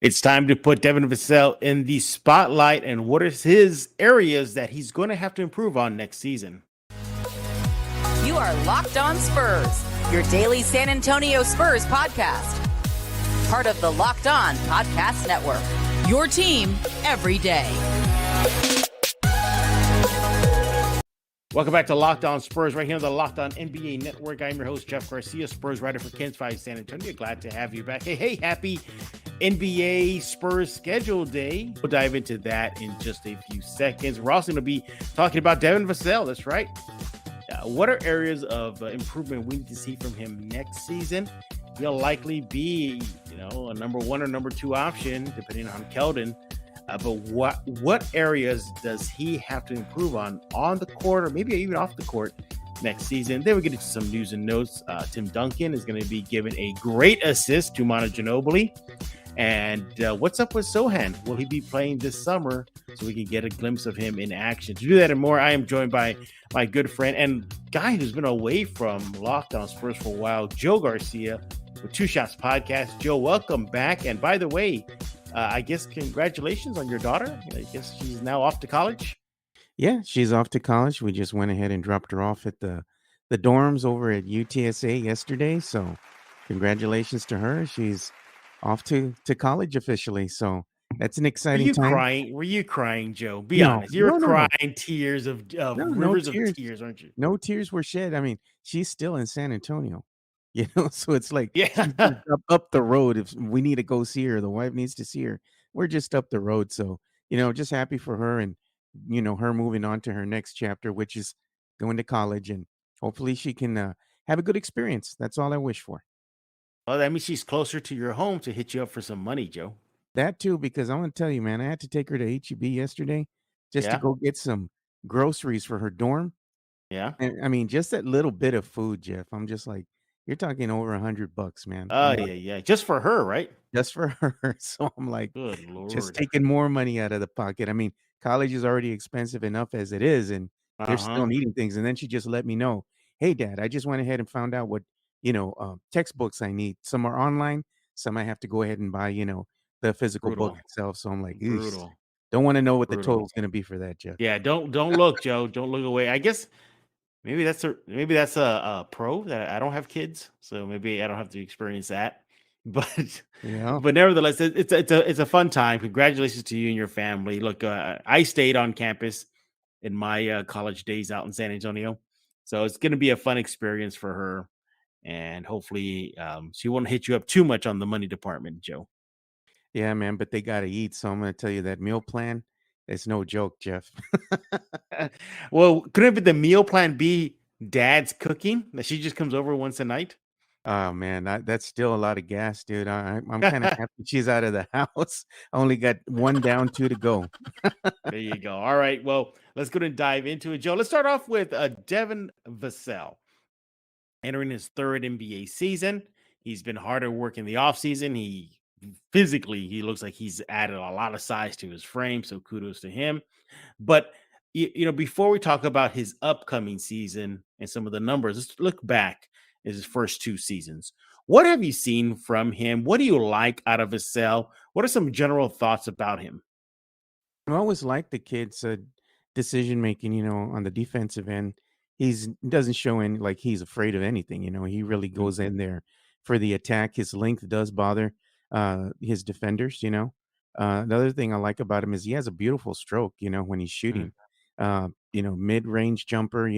It's time to put Devin Vassell in the spotlight and what is his areas that he's going to have to improve on next season. You are Locked On Spurs, your daily San Antonio Spurs podcast. Part of the Locked On Podcast Network, your team every day. Welcome back to Locked On Spurs, right here on the Locked On NBA Network. I'm your host, Jeff Garcia, Spurs writer for Ken's 5 San Antonio. Glad to have you back. Hey, happy NBA Spurs schedule day. We'll dive into that in just a few seconds. We're also going to be talking about Devin Vassell. That's right. What are areas of improvement we need to see from him next season? He'll likely be, a number one or number two option, depending on Keldon. But what areas does he have to improve on the court or maybe even off the court next season? Then we get into some news and notes. Tim Duncan is going to be given a great assist to Manu Ginobili. And what's up with Sohan? Will he be playing this summer so we can get a glimpse of him in action? To do that and more, I am joined by my good friend and guy who's been away from Locked On Spurs for a while, Joe Garcia with Two Shots Podcast. Joe, welcome back. And by the way, I guess congratulations on your daughter. I guess she's now off to college. Yeah, she's off to college. We just went ahead and dropped her off at the dorms over at UTSA yesterday. So congratulations to her. She's off to college officially. So that's an exciting time. Were you crying, Joe? Be honest. You were crying tears of rivers of tears, aren't you? No tears were shed. I mean, she's still in San Antonio. So it's like she's up the road. If we need to go see her, the wife needs to see her. We're just up the road. So, just happy for her and, her moving on to her next chapter, which is going to college. And hopefully she can have a good experience. That's all I wish for. Oh, that means she's closer to your home to hit you up for some money, Joe. That too, because I want to tell you, man, I had to take her to HEB yesterday just to go get some groceries for her dorm. Yeah. And I mean, just that little bit of food, Jeff. I'm just like, you're talking over $100, man. Oh, yeah. Just for her, right? Just for her. So I'm like, good Lord, just taking more money out of the pocket. I mean, college is already expensive enough as it is, and they're still needing things. And then she just let me know, hey, Dad, I just went ahead and found out what, textbooks I need. Some are online. Some I have to go ahead and buy, the physical book itself. So I'm like, don't want to know what the total is going to be for that, Jeff. Yeah, don't look, Joe. Don't look away. I guess maybe that's a pro that I don't have kids, so maybe I don't have to experience that. But but nevertheless, it's a fun time. Congratulations to you and your family. Look, I stayed on campus in my college days out in San Antonio, so it's going to be a fun experience for her, and hopefully she won't hit you up too much on the money department, Joe. Yeah, man, but they got to eat. So I'm going to tell you that meal plan, it's no joke, Jeff. Well, couldn't the meal plan be Dad's cooking? That she just comes over once a night? Oh, man, that's still a lot of gas, dude. I'm kind of happy she's out of the house. I only got one down, two to go. There you go. All right, well, let's go and dive into it, Joe. Let's start off with Devin Vassell. Entering his third NBA season. He's been hard at work in the offseason. He looks like he's added a lot of size to his frame, so kudos to him. But before we talk about his upcoming season and some of the numbers, let's look back at his first two seasons. What have you seen from him? What do you like out of Vassell? What are some general thoughts about him? I always like the kid's decision making, on the defensive end. He doesn't show any like he's afraid of anything. He really goes in there for the attack. His length does bother his defenders. The other thing I like about him is he has a beautiful stroke. When he's shooting, mid-range jumper.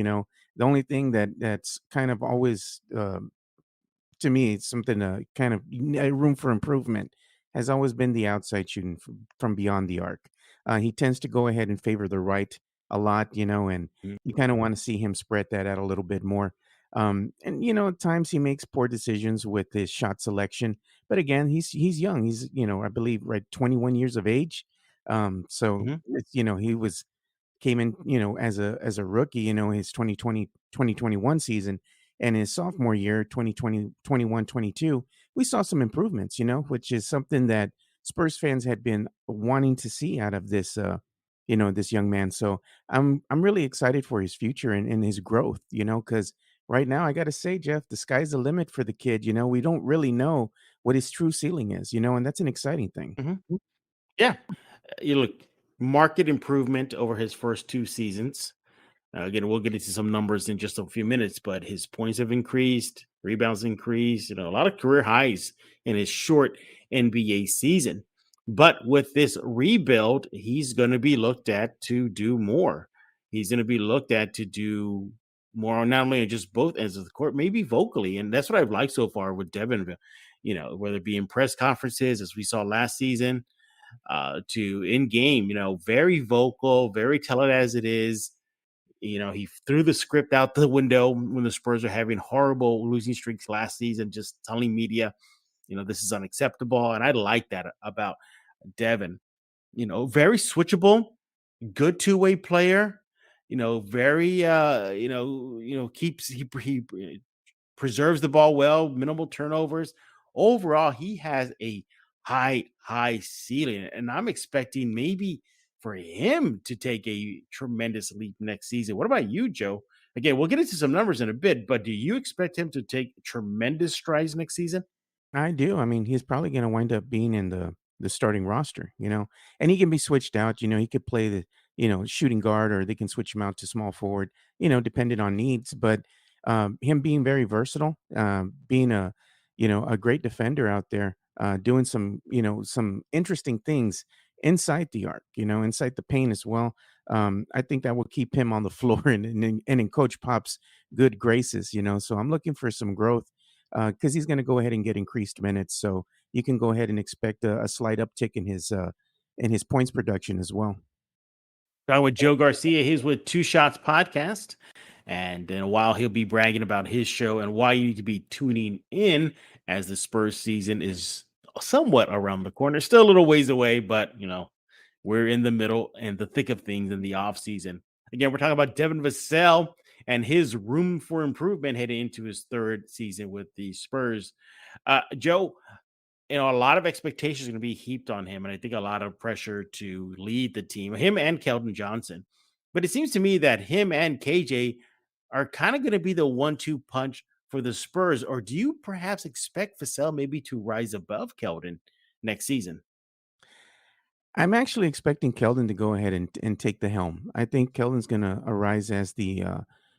The only thing that's kind of always to me, it's something kind of room for improvement has always been the outside shooting from beyond the arc. He tends to go ahead and favor the right a lot, and you kind of want to see him spread that out a little bit more. And at times he makes poor decisions with his shot selection, but again, he's young. He's I believe 21 years of age. So it's, he came in as a rookie, his 2021 season, and his sophomore year 2020 21 22, we saw some improvements, which is something that Spurs fans had been wanting to see out of this this young man. So I'm really excited for his future and his growth, because right now I got to say, Jeff, the sky's the limit for the kid. We don't really know what his true ceiling is, and that's an exciting thing. Mhm. Yeah. You look, market improvement over his first 2 seasons. Again, we'll get into some numbers in just a few minutes, but his points have increased, rebounds increased, a lot of career highs in his short NBA season. But with this rebuild, he's going to be looked at to do more. He's going to be looked at to do more, on not only on just both ends of the court, maybe vocally. And that's what I've liked so far with Devin, whether it be in press conferences, as we saw last season, to in game, very vocal, very tell it as it is. He threw the script out the window when the Spurs are having horrible losing streaks last season, just telling media, this is unacceptable. And I like that about Devin. Very switchable, good two-way player, very keeps he preserves the ball well, minimal turnovers. Overall, he has a high ceiling, and I'm expecting maybe for him to take a tremendous leap next season. What about you, Joe? Again, we'll get into some numbers in a bit, but do you expect him to take tremendous strides next season? I do. I mean, he's probably going to wind up being in the starting roster, and he can be switched out. He could play the shooting guard, or they can switch him out to small forward, depending on needs. But him being very versatile, being a great defender out there, doing some interesting things inside the arc, inside the paint as well. I think that will keep him on the floor and in Coach Pop's good graces. So I'm looking for some growth because he's going to go ahead and get increased minutes. So you can go ahead and expect a slight uptick in his points production as well. Talking with Joe Garcia, he's with Two Shots Podcast. And in a while, he'll be bragging about his show and why you need to be tuning in as the Spurs season is somewhat around the corner. Still a little ways away, but, we're in the middle and the thick of things in the off season. Again, we're talking about Devin Vassell and his room for improvement heading into his third season with the Spurs. Joe, a lot of expectations are going to be heaped on him, and I think a lot of pressure to lead the team, him and Keldon Johnson. But it seems to me that him and KJ are kind of going to be the 1-2 punch for the Spurs. Or do you perhaps expect Vassell maybe to rise above Keldon next season? I'm actually expecting Keldon to go ahead and take the helm. I think Keldon's going to arise as the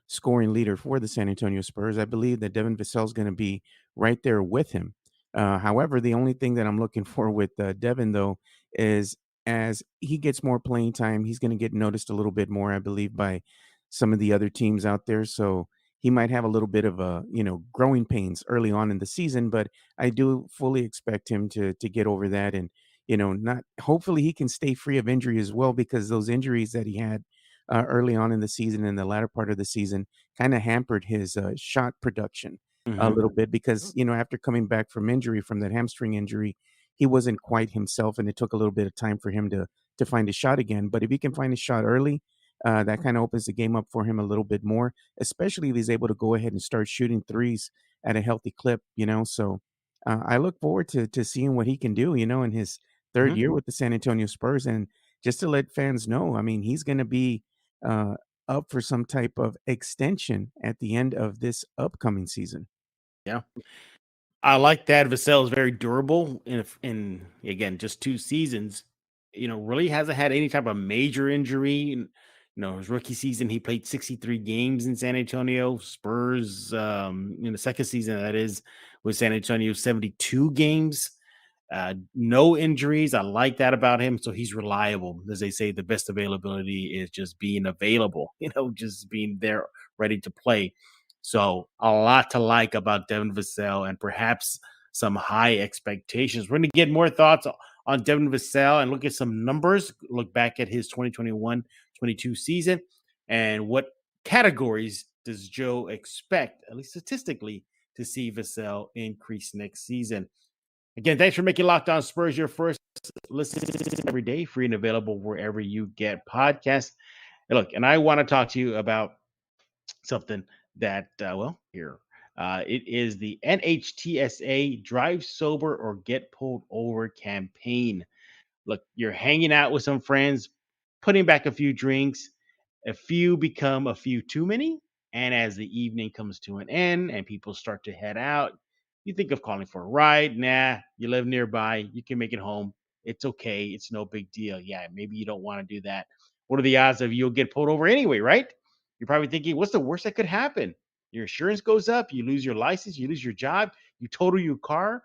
scoring leader for the San Antonio Spurs. I believe that Devin Vassell is going to be right there with him. However, the only thing that I'm looking for with Devin, though, is as he gets more playing time, he's going to get noticed a little bit more, I believe, by some of the other teams out there. So he might have a little bit of growing pains early on in the season, but I do fully expect him to get over that and not hopefully he can stay free of injury as well, because those injuries that he had early on in the season and the latter part of the season kind of hampered his shot production a Hmm. little bit, because after coming back from injury, from that hamstring injury, he wasn't quite himself, and it took a little bit of time for him to find a shot again. But if he can find a shot early, that kind of opens the game up for him a little bit more, especially if he's able to go ahead and start shooting threes at a healthy clip. So I look forward to seeing what he can do, in his third Hmm. year with the San Antonio Spurs. And just to let fans know, I mean, he's going to be uh, up for some type of extension at the end of this upcoming season. Yeah. I like that Vassell is very durable in again just 2 seasons. Really hasn't had any type of major injury. His rookie season he played 63 games in San Antonio. Spurs in the second season, that is, with San Antonio, 72 games. No injuries. I like that about him. So he's reliable. As they say, the best availability is just being available, just being there ready to play. So a lot to like about Devin Vassell and perhaps some high expectations. We're going to get more thoughts on Devin Vassell and look at some numbers, look back at his 2021-22 season, and what categories does Joe expect, at least statistically, to see Vassell increase next season. Again, thanks for making Locked On Spurs your first listen every day, free and available wherever you get podcasts. And look, and I want to talk to you about something that, here. It is the NHTSA Drive Sober or Get Pulled Over campaign. Look, you're hanging out with some friends, putting back a few drinks, a few become a few too many. And as the evening comes to an end and people start to head out, you think of calling for a ride. Nah, you live nearby, you can make it home. It's okay. It's no big deal. Yeah, maybe you don't want to do that. What are the odds of you'll get pulled over anyway, right? You're probably thinking, what's the worst that could happen? Your insurance goes up, you lose your license, you lose your job, you total your car,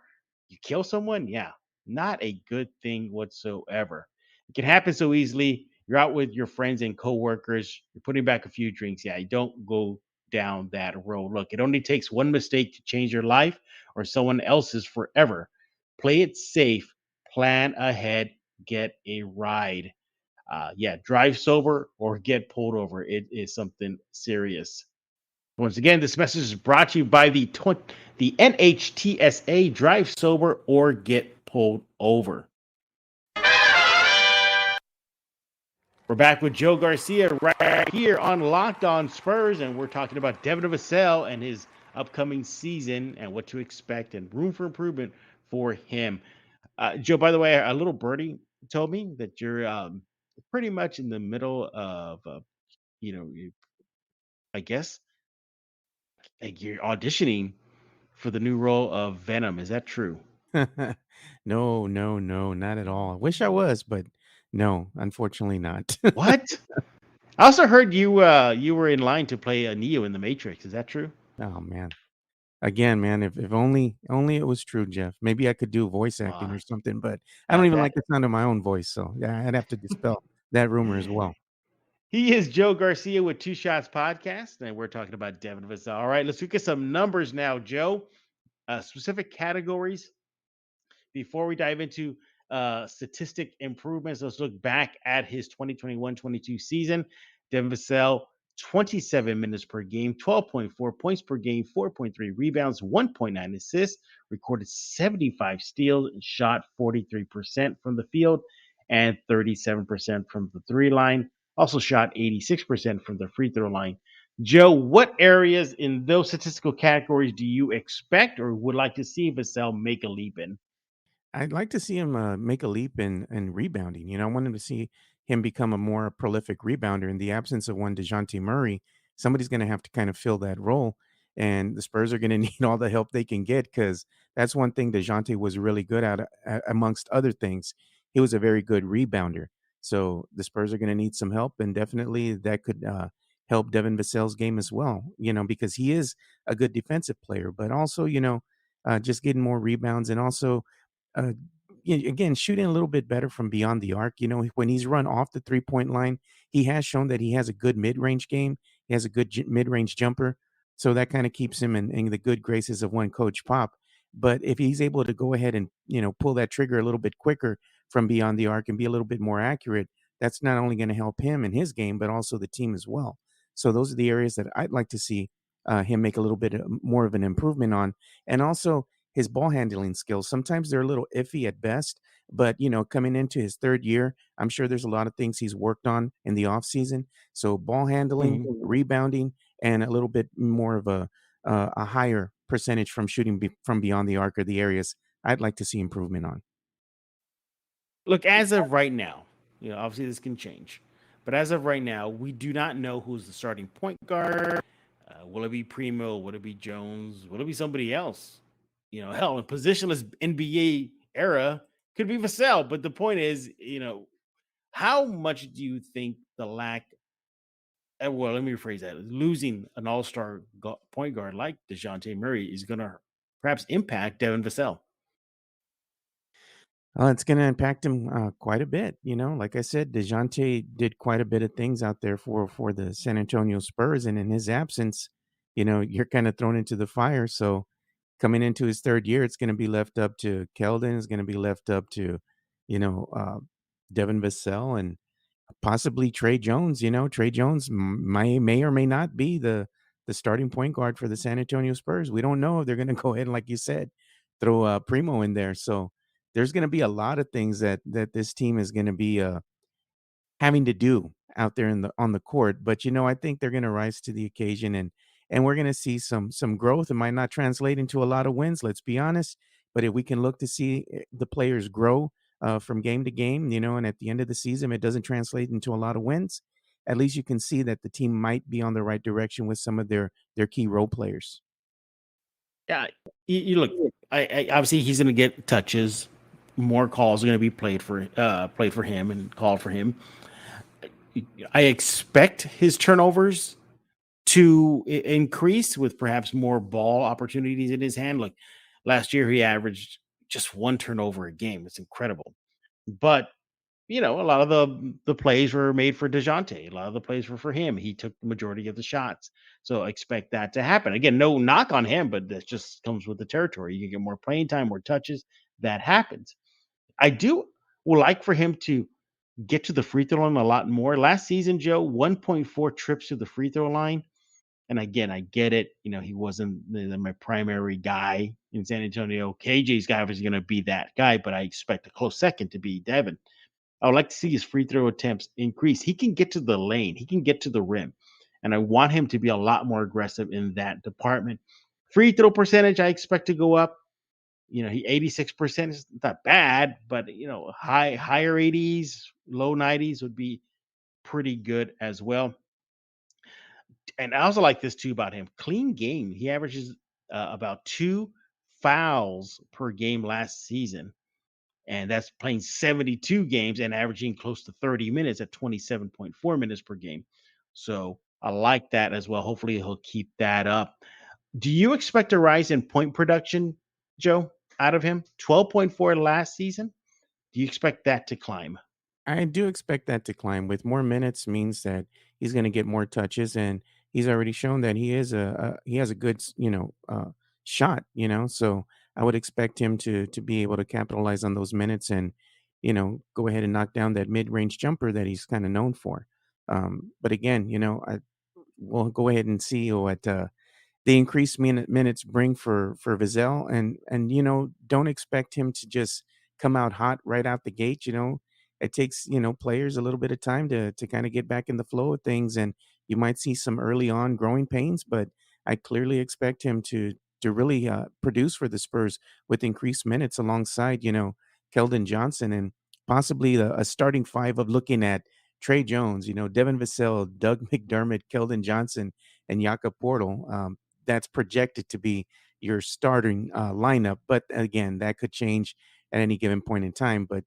you kill someone. Yeah, not a good thing whatsoever. It can happen so easily. You're out with your friends and coworkers, you're putting back a few drinks. Yeah, you don't go down that road. Look, it only takes one mistake to change your life or someone else's forever. Play it safe, plan ahead, get a ride. Yeah, drive sober or get pulled over. It is something serious. Once again, this message is brought to you by the NHTSA. Drive sober or get pulled over. We're back with Joe Garcia right here on Locked On Spurs, and we're talking about Devin Vassell and his upcoming season and what to expect and room for improvement for him. Joe, by the way, a little birdie told me that you're pretty much in the middle of, I guess, like you're auditioning for the new role of Venom. Is that true? No, no, no, not at all. I wish I was, but no, unfortunately not. What? I also heard you were in line to play a Neo in the Matrix. Is that true? Oh man. Again, man, if only it was true, Jeff. Maybe I could do voice acting Uh, or something, but I don't that even that like the sound of my own voice. So yeah, I'd have to dispel that rumor as well. He is Joe Garcia with Two Shots Podcast, and we're talking about Devin Vassell. All right, let's look at some numbers now, Joe. Specific categories. Before we dive into statistic improvements, let's look back at his 2021-22 season. Devin Vassell, 27 minutes per game, 12.4 points per game, 4.3 rebounds, 1.9 assists, recorded 75 steals, and shot 43% from the field and 37% from the three line. Also shot 86% from the free throw line. Joe, what areas in those statistical categories do you expect or would like to see Vassell make a leap in? I'd like to see him make a leap in rebounding. I want him to see him become a more prolific rebounder. In the absence of one DeJounte Murray, somebody's going to have to kind of fill that role. And the Spurs are going to need all the help they can get because that's one thing DeJounte was really good at, amongst other things. He was a very good rebounder. So the Spurs are going to need some help. And definitely that could help Devin Vassell's game as well, because he is a good defensive player, but also, just getting more rebounds and also uh, again, shooting a little bit better from beyond the arc. When he's run off the 3-point line, he has shown that he has a good mid range game. He has a good mid range jumper. So that kind of keeps him in the good graces of one Coach Pop. But if he's able to go ahead and, pull that trigger a little bit quicker from beyond the arc and be a little bit more accurate, that's not only going to help him in his game, but also the team as well. So those are the areas that I'd like to see him make a little bit more of an improvement on. And also, his ball handling skills. Sometimes they're a little iffy at best, but coming into his third year, I'm sure there's a lot of things he's worked on in the offseason. So ball handling, rebounding, and a little bit more of a higher percentage from shooting from beyond the arc are the areas I'd like to see improvement on. Look, as of right now, obviously this can change, but as of right now, we do not know who's the starting point guard. Will it be Primo? Will it be Jones? Will it be somebody else? Hell, in positionless NBA era could be Vassell. But the point is, how much do you think the lack? Well, let me rephrase that: losing an all-star point guard like Dejounte Murray is going to perhaps impact Devin Vassell. It's going to impact him quite a bit. Like I said, DeJounte did quite a bit of things out there for the San Antonio Spurs. And in his absence, you're kind of thrown into the fire. So coming into his third year, it's going to be left up to Keldon. It's going to be left up to, you know, uh, Devin Vassell and possibly Trey Jones. Trey Jones may or may not be the starting point guard for the San Antonio Spurs. We don't know if they're going to go ahead and, like you said, throw Primo in there. So there's going to be a lot of things that this team is going to be having to do out there on the court. But I think they're going to rise to the occasion, and we're going to see some growth. It might not translate into a lot of wins, let's be honest. But if we can look to see the players grow from game to game, and at the end of the season, it doesn't translate into a lot of wins. At least you can see that the team might be on the right direction with some of their key role players. Yeah, you look. I obviously he's going to get touches. More calls are going to be played for him and called for him. I expect his turnovers to increase with perhaps more ball opportunities in his hand. Like last year, he averaged just one turnover a game. It's incredible. But a lot of the plays were made for DeJounte. A lot of the plays were for him. He took the majority of the shots. So expect that to happen. Again, no knock on him, but that just comes with the territory. You get more playing time, more touches. That happens. I do would like for him to get to the free throw line a lot more. Last season, Joe, 1.4 trips to the free throw line. And again, I get it. He wasn't my primary guy in San Antonio. KJ's guy was going to be that guy, but I expect a close second to be Devin. I would like to see his free throw attempts increase. He can get to the lane, he can get to the rim, and I want him to be a lot more aggressive in that department. Free throw percentage, I expect to go up. He 86% is not bad, but higher 80s, low 90s would be pretty good as well. And I also like this too about him. Clean game. He averages about 2 fouls per game last season. And that's playing 72 games and averaging close to 30 minutes at 27.4 minutes per game. So I like that as well. Hopefully he'll keep that up. Do you expect a rise in point production, Joe, out of him? 12.4 last season. Do you expect that to climb? I do expect that to climb. With more minutes means that he's going to get more touches, and he's already shown that he has a good shot. So I would expect him to be able to capitalize on those minutes and go ahead and knock down that mid range jumper that he's kind of known for. But again, we'll go ahead and see what the increased minutes bring for Vassell, and don't expect him to just come out hot right out the gate. It takes players a little bit of time to kind of get back in the flow of things, and you might see some early on growing pains. But I clearly expect him to really produce for the Spurs with increased minutes alongside Keldon Johnson, and possibly a starting five of looking at Trey Jones, Devin Vassell, Doug McDermott, Keldon Johnson, and Jakob Portal. That's projected to be your starting lineup. But again, that could change at any given point in time. But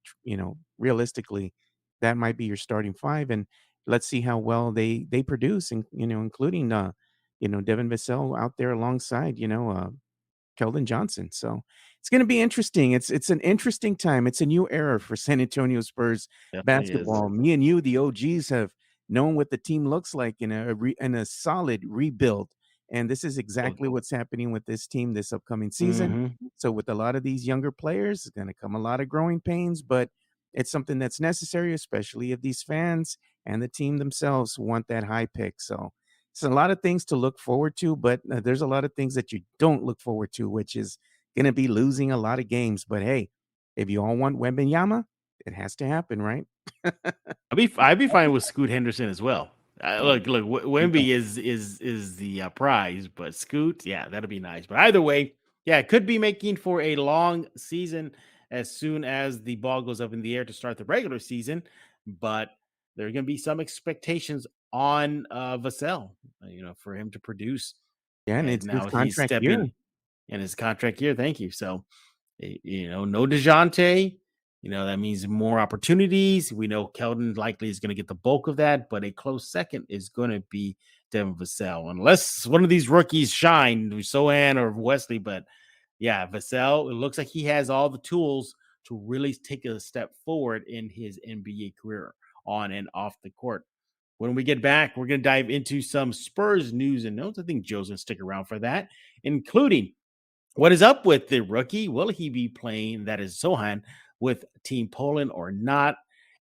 realistically, that might be your starting five, and let's see how well they produce, and including Devin Vassell out there alongside Keldon Johnson. So it's going to be interesting. It's an interesting time. It's a new era for San Antonio Spurs Definitely is. basketball. Me and you, the OGs, have known what the team looks like in a solid rebuild, and this is exactly what's happening with this team this upcoming season. Mm-hmm. So with a lot of these younger players, it's going to come a lot of growing pains, but it's something that's necessary, especially if these fans and the team themselves want that high pick. So it's a lot of things to look forward to, but there's a lot of things that you don't look forward to, which is going to be losing a lot of games. But hey, if you all want Wembenyama, it has to happen, right? I'd be fine with Scoot Henderson as well. Oh, Look, okay. Wemby is the prize, but Scoot, yeah, that'd be nice. But either way, yeah, it could be making for a long season as soon as the ball goes up in the air to start the regular season. But there are going to be some expectations on Vassell, for him to produce, Yeah, and as it's his now he's contract year. stepping in his contract year. Thank you. So no DeJounte. That means more opportunities. We know Keldon likely is going to get the bulk of that, but a close second is going to be Devin Vassell, unless one of these rookies shine, Sohan or Wesley. But yeah, Vassell, it looks like he has all the tools to really take a step forward in his NBA career on and off the court. When we get back, we're going to dive into some Spurs news and notes. I think Joe's going to stick around for that, including what is up with the rookie? Will he be playing, that is Sohan, with Team Poland or not?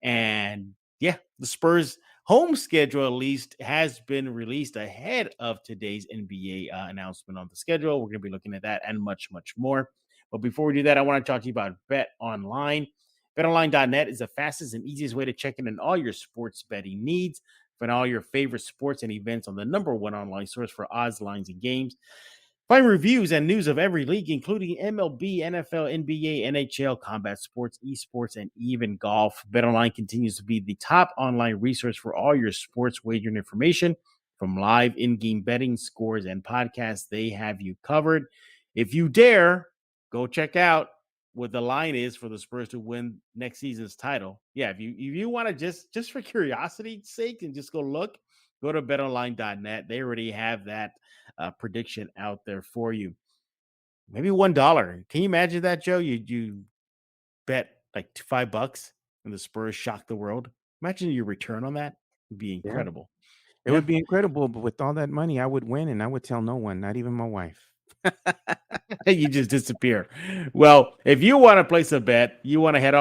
And yeah, the Spurs home schedule at least has been released ahead of today's NBA announcement on the schedule. We're going to be looking at that and much, much more. But before we do that, I want to talk to you about Bet Online. BetOnline.net is the fastest and easiest way to check in on all your sports betting needs. Find all your favorite sports and events on the number one online source for odds, lines, and games. Find reviews and news of every league, including MLB, NFL, NBA, NHL, combat sports, esports, and even golf. BetOnline continues to be the top online resource for all your sports wagering information. From live in-game betting, scores, and podcasts, they have you covered. If you dare, go check out what the line is for the Spurs to win next season's title. Yeah, if you want to just for curiosity's sake and just go look, go to betonline.net. They already have that prediction out there for you. Maybe $1. Can you imagine that, Joe? You bet like $5 and the Spurs shock the world. Imagine your return on that. It'd be Yeah. incredible. It Yeah. would be incredible, but with all that money, I would win and I would tell no one, not even my wife. You just disappear. Well, if you want to place a bet, you want to head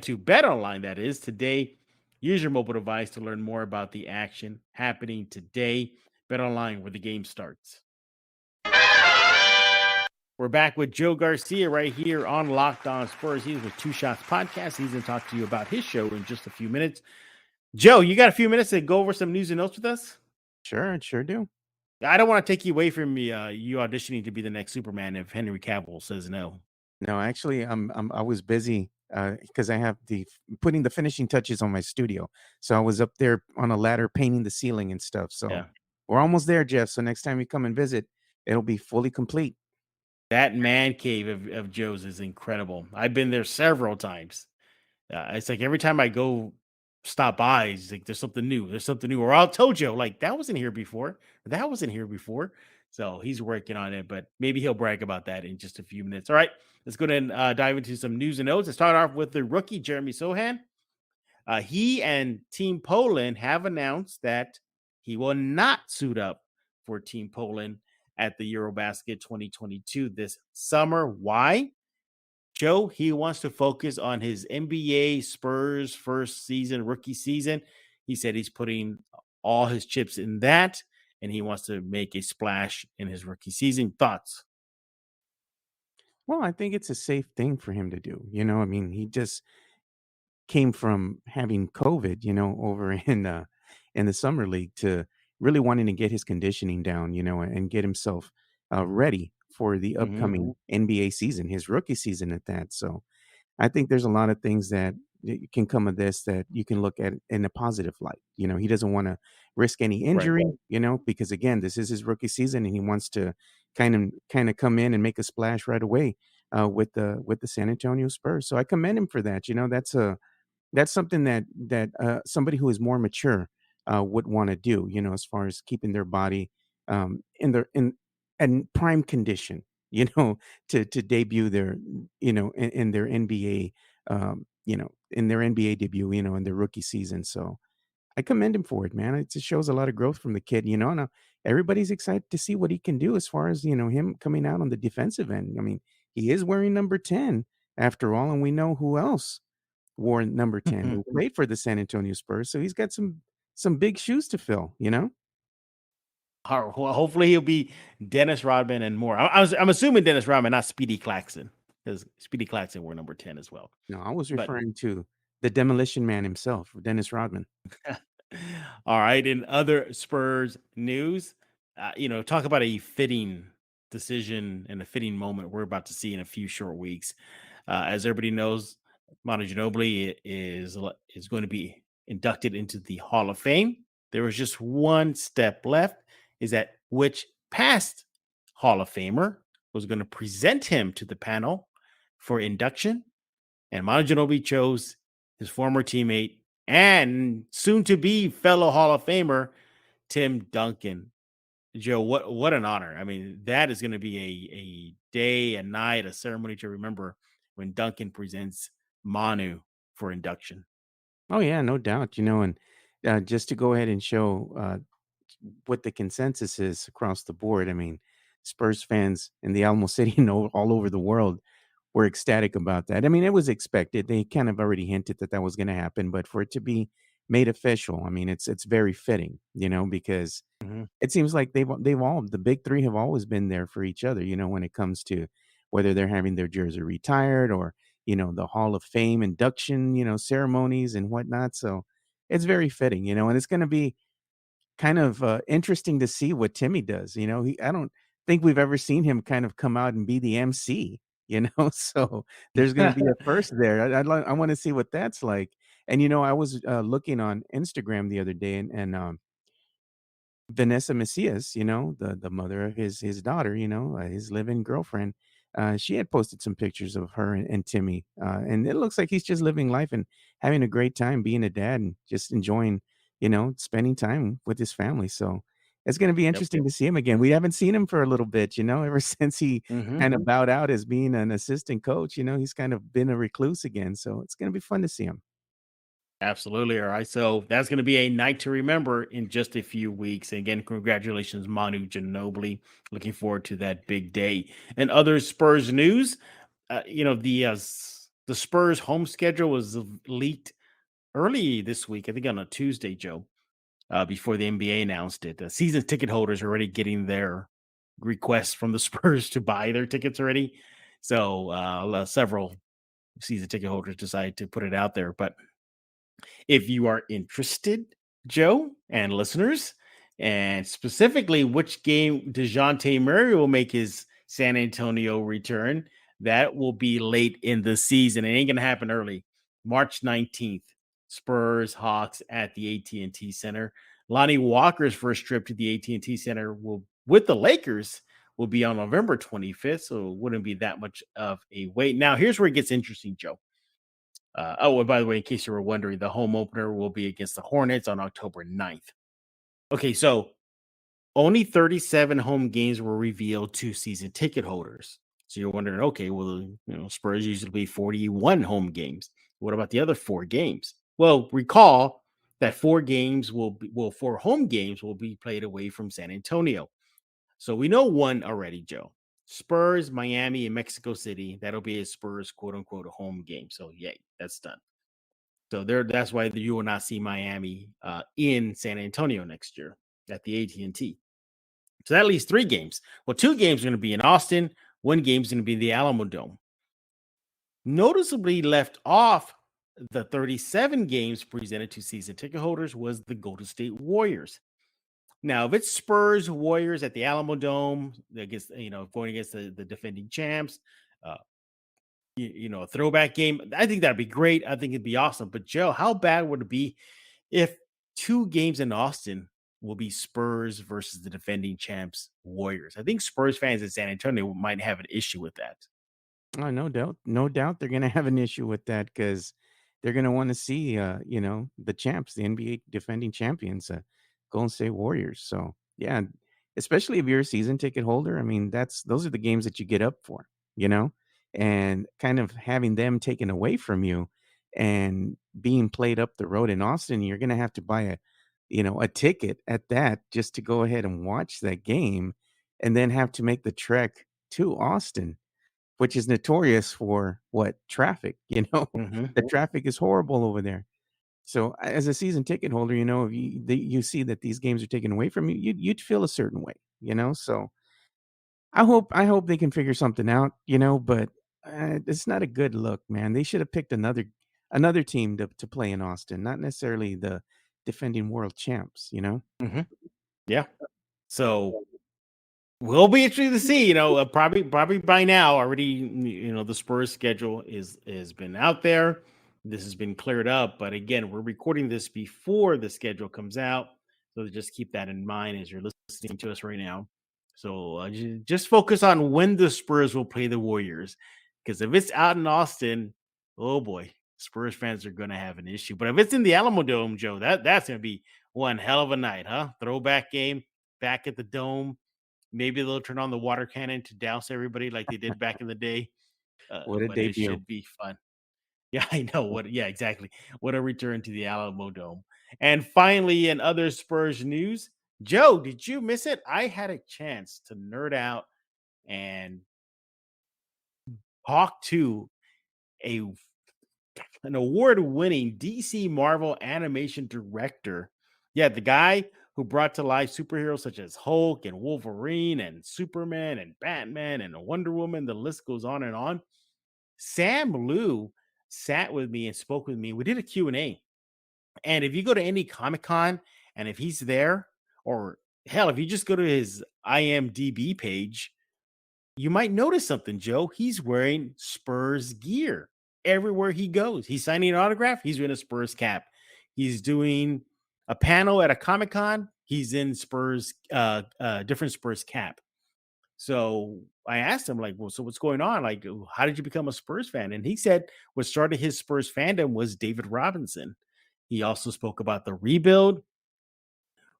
to Bet Online, that is, today. Use your mobile device to learn more about the action happening today. Bet Online, where the game starts. We're back with Joe Garcia right here on Locked On Spurs. He's with Two Shots Podcast. He's going to talk to you about his show in just a few minutes. Joe, you got a few minutes to go over some news and notes with us? Sure do. I don't want to take you away from you auditioning to be the next Superman if Henry Cavill says no. No, actually, I was busy because I have putting the finishing touches on my studio. So I was up there on a ladder painting the ceiling and stuff. So Yeah. we're almost there, Jeff. So next time you come and visit, it'll be fully complete. That man cave of Joe's is incredible. I've been there several times. It's like every time I go stop by, it's like there's something new. There's something new. Or I'll tell Joe, like, that wasn't here before. That wasn't here before. So he's working on it, but maybe he'll brag about that in just a few minutes. All right, let's go ahead and dive into some news and notes. Let's start off with the rookie, Jeremy Sohan. He and Team Poland have announced that he will not suit up for Team Poland at the Eurobasket 2022 this summer. Why? Joe, he wants to focus on his NBA Spurs first season, rookie season. He said he's putting all his chips in that, and he wants to make a splash in his rookie season. Thoughts? Well, I think it's a safe thing for him to do. I mean, he just came from having COVID, over in the summer league to really wanting to get his conditioning down, and get himself ready for the upcoming NBA season, his rookie season at that. So I think there's a lot of things that can come of this that you can look at in a positive light. He doesn't want to risk any Right. injury, because again, this is his rookie season and he wants to kind of come in and make a splash right away with the San Antonio Spurs. So I commend him for that. That's something that somebody who is more mature would want to do. As far as keeping their body in prime condition. To debut their in their NBA in their NBA debut. In their rookie season. So I commend him for it, man. It just shows a lot of growth from the kid. Now everybody's excited to see what he can do as far as him coming out on the defensive end. I mean, he is wearing number 10 after all, and we know who else wore number 10 who played for the San Antonio Spurs. So he's got some big shoes to fill. Well, hopefully he'll be Dennis Rodman and more. I'm assuming Dennis Rodman, not Speedy Claxton, because Speedy Claxton wore number 10 as well. No, I was But referring to the Demolition Man himself, Dennis Rodman. all right, in other Spurs news, talk about a fitting decision and a fitting moment we're about to see in a few short weeks. As everybody knows, Manu Ginobili is going to be inducted into the Hall of Fame. There was just one step left, is that which past Hall of Famer was going to present him to the panel for induction. And Manu Ginobili chose his former teammate and soon-to-be fellow Hall of Famer, Tim Duncan. Joe, what an honor. I mean, that is going to be a day, a night, a ceremony to remember when Duncan presents Manu for induction. Oh yeah, no doubt. And just to go ahead and show what the consensus is across the board. I mean, Spurs fans in the Alamo City and all over the world were ecstatic about that. I mean, it was expected. They kind of already hinted that was going to happen, but for it to be made official, I mean, it's very fitting, because it seems like they've all the big three have always been there for each other, when it comes to whether they're having their jersey retired or the Hall of Fame induction, ceremonies and whatnot. So it's very fitting, and it's going to be kind of interesting to see what Timmy does. I don't think we've ever seen him kind of come out and be the MC. So there's going to be a first there. I want to see what that's like. And I was looking on Instagram the other day, and Vanessa Macias, the mother of his daughter, his live-in girlfriend, she had posted some pictures of her and Timmy, and it looks like he's just living life and having a great time being a dad and just enjoying, spending time with his family. So it's going to be Yep. interesting to see him again. We haven't seen him for a little bit, ever since he Hmm. kind of bowed out as being an assistant coach. He's kind of been a recluse again. So it's going to be fun to see him. Absolutely. All right. So that's going to be a night to remember in just a few weeks. And again, congratulations, Manu Ginobili. Looking forward to that big day. And other Spurs news, the Spurs home schedule was leaked early this week, I think on a Tuesday, Joe, before the NBA announced it. Season ticket holders are already getting their requests from the Spurs to buy their tickets already. So several season ticket holders decided to put it out there. But if you are interested, Joe and listeners, and specifically which game DeJounte Murray will make his San Antonio return, that will be late in the season. It ain't going to happen early. March 19th, Spurs Hawks at the AT&T Center. Lonnie Walker's first trip to the AT&T Center will with the Lakers will be on November 25th, so it wouldn't be that much of a wait. Now, here's where it gets interesting, Joe. And by the way, in case you were wondering, the home opener will be against the Hornets on October 9th. Okay, so only 37 home games were revealed to season ticket holders. So you're wondering, okay, well, Spurs usually play 41 home games. What about the other 4 games? Well, recall that 4 home games will be played away from San Antonio. So we know one already, Joe. Spurs, Miami, and Mexico City. That'll be a Spurs quote unquote home game. So yay, that's done. So that's why you will not see Miami in San Antonio next year at the AT&T. So that leaves 3 games. Well, 2 games are going to be in Austin. 1 game is going to be in the Alamo Dome. Noticeably left off the 37 games presented to season ticket holders was the Golden State Warriors. Now, if it's Spurs Warriors at the Alamo Dome against going against the defending champs, uh, a throwback game, I think that'd be great. I think it'd be awesome. But Joe, how bad would it be if 2 games in Austin will be Spurs versus the defending champs Warriors? I think Spurs fans in San Antonio might have an issue with that. Oh, no doubt. No doubt they're gonna have an issue with that because they're gonna want to see the champs, the NBA defending champions, Golden State Warriors. So yeah, especially if you're a season ticket holder, I mean, those are the games that you get up for, you know, and kind of having them taken away from you and being played up the road in Austin, you're gonna have to buy a ticket at that just to go ahead and watch that game and then have to make the trek to Austin, which is notorious for what? Traffic, Hmm. The traffic is horrible over there. So as a season ticket holder, if you see that these games are taken away from you, you'd feel a certain way. So I hope they can figure something out, but it's not a good look, man. They should have picked another team to play in Austin, not necessarily the defending world champs. Hmm. Yeah. So will be interesting to see. Probably by now already. The Spurs schedule has been out there. This has been cleared up, but again, we're recording this before the schedule comes out, so just keep that in mind as you're listening to us right now. So just focus on when the Spurs will play the Warriors, because if it's out in Austin, oh boy, Spurs fans are going to have an issue. But if it's in the Alamo Dome, Joe, that's going to be one hell of a night, huh? Throwback game back at the Dome. Maybe they'll turn on the water cannon to douse everybody like they did back in the day. What a But it debut. should be fun. Yeah, I know what. Yeah, exactly. What a return to the Alamo Dome. And finally, in other Spurs news, Joe, did you miss it? I had a chance to nerd out and talk to a an award-winning DC Marvel animation director. Yeah, the guy who brought to life superheroes such as Hulk and Wolverine and Superman and Batman and Wonder Woman. The list goes on and on. Sam Liu sat with me and spoke with me. We did a Q&A. And if you go to any Comic-Con and if he's there, or hell, if you just go to his IMDb page, you might notice something, Joe. He's wearing Spurs gear everywhere he goes. He's signing an autograph. He's wearing a Spurs cap. He's doing a panel at a Comic Con. he's in Spurs, different Spurs cap. So I asked him, like, well, so what's going on? Like, how did you become a Spurs fan? And he said what started his Spurs fandom was David Robinson. He also spoke about the rebuild,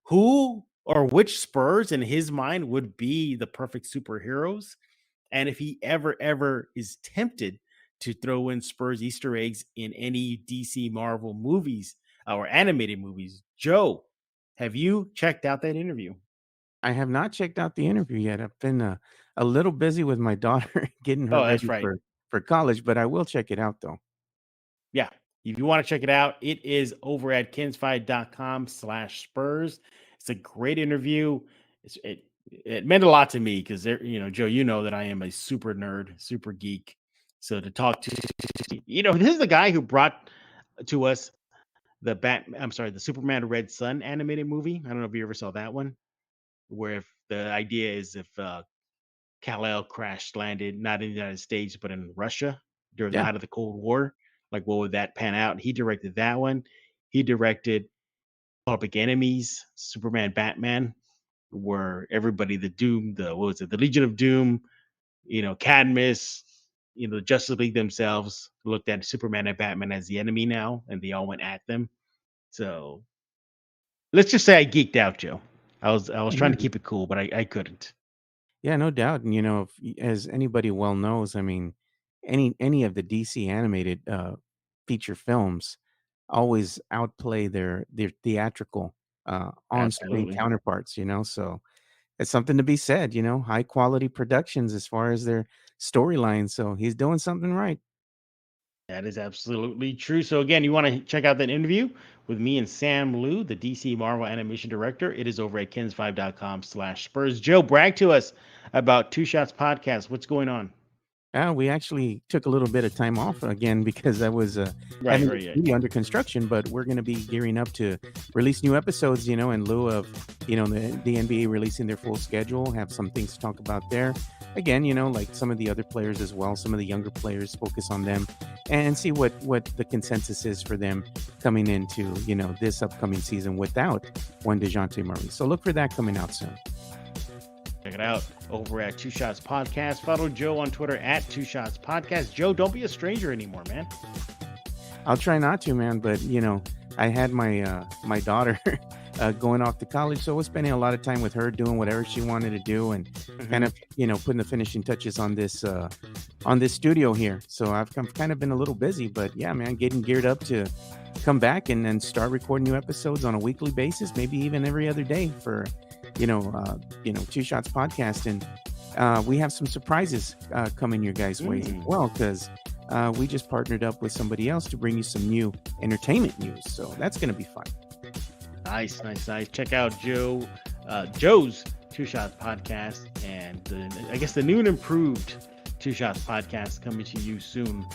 who or which Spurs in his mind would be the perfect superheroes, and if he ever is tempted to throw in Spurs Easter eggs in any DC Marvel movies or animated movies. Joe, have you checked out that interview? I have not checked out the interview yet. I've been a little busy with my daughter getting her Oh, that's ready right. for college, but I will check it out though. Yeah. If you want to check it out, it is over at kinsfi.com/Spurs. It's a great interview. It meant a lot to me because Joe, you know that I am a super nerd, super geek. So to talk to, this is the guy who brought to us the Superman Red Sun animated movie. I don't know if you ever saw that one, where if the idea is if Kal-El crash landed not in the United States but in Russia during the Yeah. height of the Cold War. Like, what would that pan out? He directed that one. He directed Public Enemies, Superman, Batman, where everybody, the Doom, the Legion of Doom, Cadmus, the Justice League themselves looked at Superman and Batman as the enemy now, and they all went at them. So let's just say I geeked out, Joe. I was trying to keep it cool, but I couldn't. Yeah, no doubt. And as anybody well knows, I mean, any of the DC animated feature films always outplay their theatrical on-screen Absolutely. counterparts, so it's something to be said, high quality productions as far as their storyline. So he's doing something right. That is absolutely true. So again, you want to check out that interview with me and Sam Liu, the DC Marvel animation director. It is over at kinsfive.com/Spurs. Joe, brag to us about Two Shots Podcast. What's going on? We actually took a little bit of time off again because I was having the Yeah. studio under construction, but we're going to be gearing up to release new episodes, in lieu of, the NBA releasing their full schedule, have some things to talk about there. Again, like some of the other players as well, some of the younger players, focus on them and see what the consensus is for them coming into, this upcoming season without one DeJounte Murray. So look for that coming out soon. Check it out over at Two Shots Podcast. Follow Joe on Twitter at Two Shots Podcast. Joe, don't be a stranger anymore, man. I'll try not to, man. But I had my my daughter going off to college, so I was spending a lot of time with her, doing whatever she wanted to do, and kind of putting the finishing touches on this studio here. So I've kind of been a little busy, but yeah, man, getting geared up to come back and then start recording new episodes on a weekly basis, maybe even every other day for Two Shots Podcast. And we have some surprises coming your guys' ways as well, because we just partnered up with somebody else to bring you some new entertainment news. So that's going to be fun. Nice. Check out Joe's Two Shots Podcast, and I guess the new and improved Two Shots Podcast coming to you soon.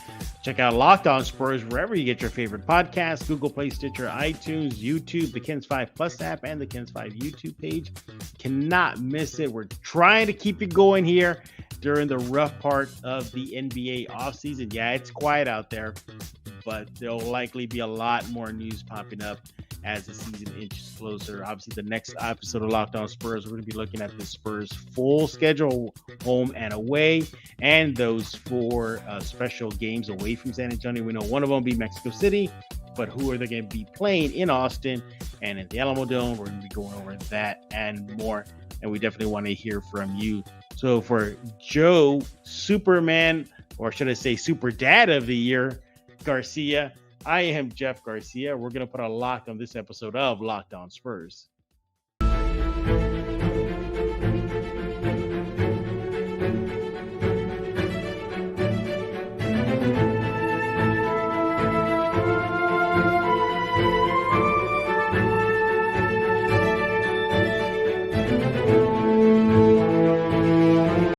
Check out Locked On Spurs wherever you get your favorite podcasts: Google Play, Stitcher, iTunes, YouTube, the Kins 5 Plus app, and the Kins 5 YouTube page. Cannot miss it. We're trying to keep it going here during the rough part of the NBA offseason. Yeah, it's quiet out there, but there'll likely be a lot more news popping up as the season inches closer. Obviously, the next episode of Locked On Spurs, we're going to be looking at the Spurs' full schedule, home and away, and those 4 special games away from San Antonio. We know one of them will be Mexico City, but who are they going to be playing in Austin and at the Alamo Dome? We're going to be going over that and more, and we definitely want to hear from you. So for Joe, Superman, or should I say Super Dad of the Year, Garcia, I am Jeff Garcia. We're going to put a lock on this episode of Locked On Spurs.